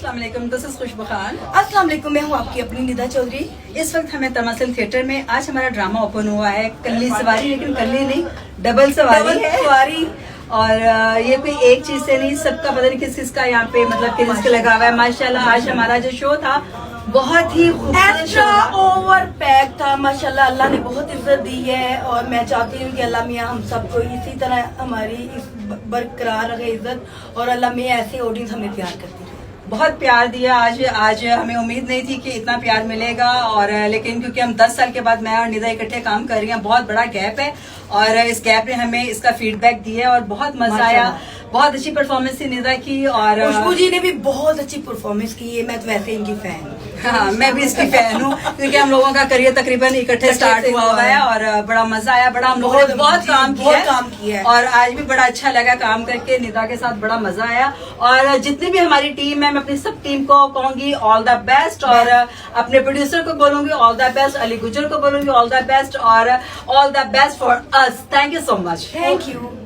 अस्सलाम वालेकुम, this is खुशबू खान। अस्सलाम वालेकुम, मैं हूँ आपकी अपनी निदा चौधरी। इस वक्त हमें तमासल थिएटर में आज हमारा ड्रामा ओपन हुआ है। कल्ली सवारी, लेकिन कल्ली नहीं, डबल सवारी है। और ये कोई एक चीज से नहीं, सबका पता नहीं किस किसका यहाँ पे मतलब किस लगा हुआ है। माशाल्लाह आज हमारा जो शो था बहुत ही खूबसूरत शो एक्स्ट्रा था। ओवर पैक था माशाल्लाह। अल्लाह ने बहुत इज्जत दी है और मैं चाहती हूँ कि अल्लाह मियाँ हम सबको इसी तरह हमारी बरकरार रखे इज्जत, और अल्लाह मियाँ ऐसे ऑडियंस हमें प्यार करती रहे। बहुत प्यार दिया आज हमें उम्मीद नहीं थी कि इतना प्यार मिलेगा। और लेकिन क्योंकि हम 10 साल के बाद मैं और निदा इकट्ठे काम कर रही हैं, बहुत बड़ा गैप है और इस गैप ने हमें इसका फीडबैक दिया है और बहुत मजा आया। बहुत अच्छी परफॉर्मेंस थी निदा की और खुशबू जी ने भी बहुत अच्छी परफॉर्मेंस की है। मैं तो वैसे इनकी फैन हूँ। हाँ, मैं भी इसकी फैन हूँ क्योंकि हम लोगों का करियर तकरीबन इकट्ठे स्टार्ट हुआ है और बड़ा मजा आया। बड़ा हम लोगों ने बहुत काम किया है और आज भी बड़ा अच्छा लगा काम करके। निदा के साथ बड़ा मजा आया और जितनी भी हमारी टीम है, मैं अपनी सब टीम को कहूंगी ऑल द बेस्ट और अपने प्रोड्यूसर को बोलूंगी ऑल द बेस्ट, अली गुजर को बोलूंगी ऑल द बेस्ट और all the best for us. Thank you so much. Thank you.